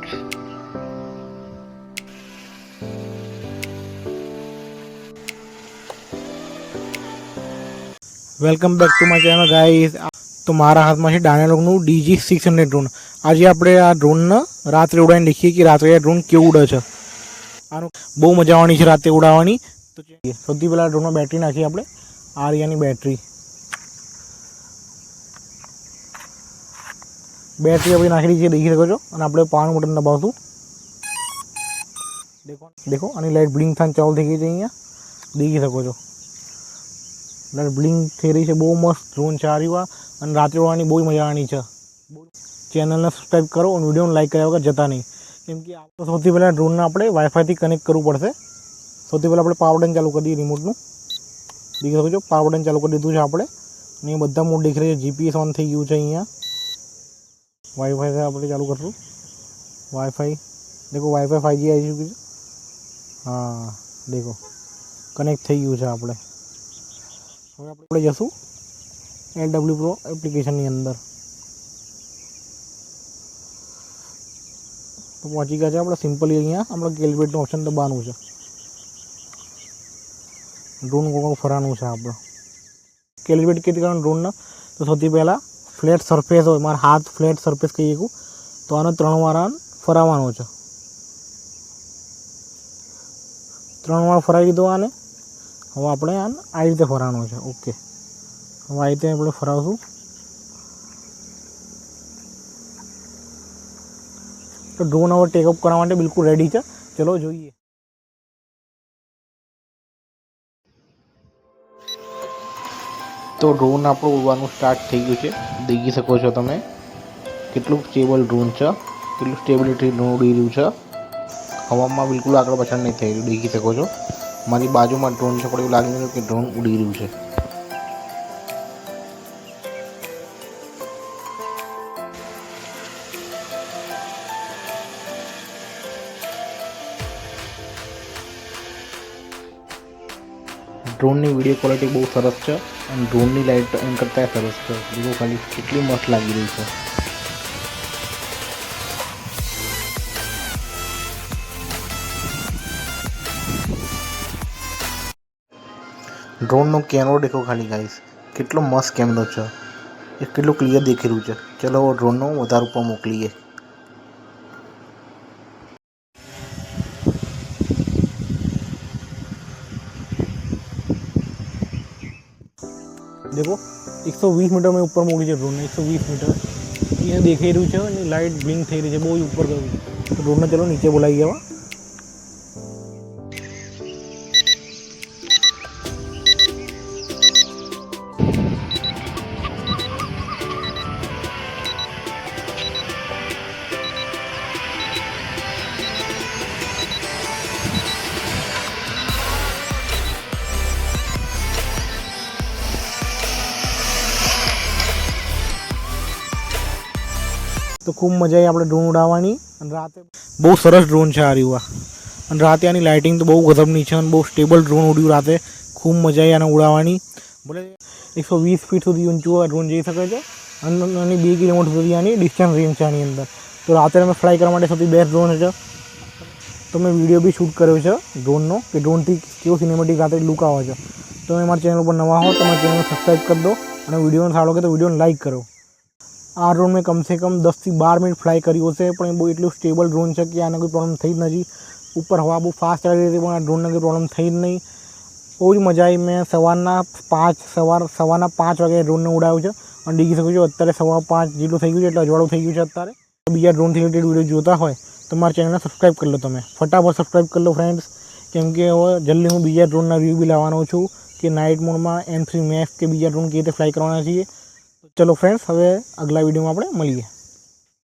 Welcome back to my channel guys. તો મારા હાથમાં છે ડાયનાલોગનું DG600 ડ્રોન। આજે આપણે આ ડ્રોનને રાત્રે ઉડાવીને દેખીએ કે રાત્રે આ ડ્રોન કેવું ઉડે છે। આનું બહુ મજા આવવાની છે રાતે ઉડાવવાની। તો સૌથી પહેલાં ડ્રોનમાં બેટરી નાખીએ આપણે। આર્યાની બેટરી આપણે નાખી દીધી છે, દેખી શકો છો। અને આપણે પાવર બટન દબાવશું। દેખો આની લાઇટ બ્લિંક થઈને ચાલુ થઈ ગઈ છે, અહીંયા દેખી શકો છો। બ્લિંક થઈ રહી છે, બહુ મસ્ત ડ્રોન છે આ રહ્યું। અને રાત્રે ઉડવાની બહુ મજા આવવાની છે। ચેનલને સબસ્ક્રાઈબ કરો અને વિડીયોને લાઈક કર્યા વગર જતા નહીં, કેમ કે સૌથી પહેલાં ડ્રોનને આપણે વાઈફાઈથી કનેક્ટ કરવું પડશે। સૌથી પહેલાં આપણે પાવર બટન ચાલુ કરી દઈએ રિમોટનું। દેખી શકો છો પાવર બટન ચાલુ કરી દીધું છે આપણે। અને એ બધા મોડ દેખી રહ્યા છે। GPS ઓન થઈ ગયું છે અહીંયા। વાઈફાઈ આપણે ચાલુ કરશું। વાઈફાઈ દેખો, વાઈફાઈ 5G આવી ચૂક્યું છે। હા દેખો કનેક્ટ થઈ ગયું છે આપણે। હવે આપણે જશું LW Pro એપ્લિકેશનની અંદર। તો પહોંચી ગયા છે આપણે। સિમ્પલી અહીંયા આપણે કેલિબ્રેટનું ઓપ્શન દબાવવાનું છે। ડ્રોન કોણ ફરવાનું છે આપણે। કેલિબ્રેટ કેવી કરવાનું ડ્રોનને? તો સૌથી પહેલાં ફ્લેટ સરફેસ હોય, મારા હાથ ફ્લેટ સરફેસ કહીએ શકું, તો આને 3 વાર ફરાવવાનો છે। 3 વાર ફરાવી દીધો આને। હવે આપણે આને આ રીતે ફરવાનું છે। ઓકે, હવે આ રીતે આપણે ફરાવશું। તો ડ્રોન હવે ટેકઅપ કરવા માટે બિલકુલ રેડી છે। ચલો જોઈએ। તો ડ્રોન આપણું ઉડવાનું સ્ટાર્ટ થઈ ગયું છે, દેખી શકો છો તમે કેટલું સ્ટેબલ ડ્રોન છે, કેટલું સ્ટેબિલિટી ડ્રોન ઉડી રહ્યું છે। હવામાં બિલકુલ આગળ પાછળ નહીં થઈ રહ્યું, દેખી શકો છો। મારી બાજુમાં ડ્રોન છે, પણ એવું લાગી રહ્યું કે ડ્રોન ઉડી રહ્યું છે। ડ્રોનની વિડીયો ક્વોલિટી બહુ સરસ છે અને ડ્રોનની લાઇટ એમ કરતાં સરસ છે। બીજું ખાલી કેટલી મસ્ત લાગી રહી છે। ડ્રોનનો કેમેરો દેખો ખાલી ગાઈસ, કેટલો મસ્ત કેમેરો છે, એ કેટલું ક્લિયર દેખી રહ્યું છે। ચલો ડ્રોનનો વધારે ઉપર મોકલીએ। देखो 120 मीटर में ऊपर मोकली है ड्रोन ने। 120 मीटर ये देखाई रही है અને લાઇટ બ્લિંક થઈ રહી છે, બહુ ઉપર ગયું। તો ડ્રોનને ચલો નીચે બોલાવી ગયા। તો ખૂબ મજા આવી આપણે ડ્રોન ઉડાવવાની। અને રાતે બહુ સરસ ડ્રોન છે આ રહ્યું। અને રાતે આની લાઇટિંગ તો બહુ ગજબની છે અને બહુ સ્ટેબલ ડ્રોન ઉડ્યું રાતે। ખૂબ મજા આવી આને ઉડાવવાની। ભલે 120 ફીટ સુધી ઊંચું આ ડ્રોન જઈ શકે છે અને 2 કિલોમીટર સુધી આની ડિસ્ટન્સ રેન્જ છે આની અંદર। તો રાતે અમે ફ્લાય કરવા માટે સૌથી બેસ્ટ ડ્રોન છે। તો મેં વિડીયો બી શૂટ કર્યો છે ડ્રોનનો, કે ડ્રોનથી કેવો સિનેમેટિક રાતે લુક આવે છે। તો તમે મારા ચેનલ પર નવા હો તો મારા ચેનલને સબસ્ક્રાઈબ કરી દો અને વિડીયોને સારો લાગે તો વિડીયોને લાઇક કરો। આ ડ્રોન મેં કમસે કમ 10 થી 12 મિનિટ ફ્લાય કર્યું હશે, પણ એ બહુ એટલું સ્ટેબલ ડ્રોન છે કે આને કોઈ પ્રોબ્લેમ થઈ જ નથી। ઉપર હવા બહુ ફાસ્ટ ચાલી રહી હતી, પણ આ ડ્રોનને કોઈ પ્રોબ્લેમ થઈ જ નહીં। બહુ જ મજા આવી। મેં સવારના 5 વાગે ડ્રોનને ઉડાવ્યું છે અને દેખી શકો છો અત્યારે 5:15 જેટલું થઈ ગયું છે, એટલે અજવાળું થઈ ગયું છે અત્યારે। બીજા ડ્રોનથી રિલેટેડ વિડીયો જોતા હોય તો મારા ચેનલને સબસ્ક્રાઈબ કરી લો તમે। ફટાફટ સબસ્ક્રાઈબ કરી લો ફ્રેન્ડ્સ, કેમ કે હવે જલ્દી હું બીજા ડ્રોનના રિવ્યૂ બી લાવવાનો છું કે નાઇટ મોડમાં M3 મેક્સ કે બીજા ડ્રોન કેવી રીતે ફ્લાય કરવાના છીએ। ચલો ફ્રેન્ડ્સ, હવે આગલા વિડીયોમાં આપણે મળીએ।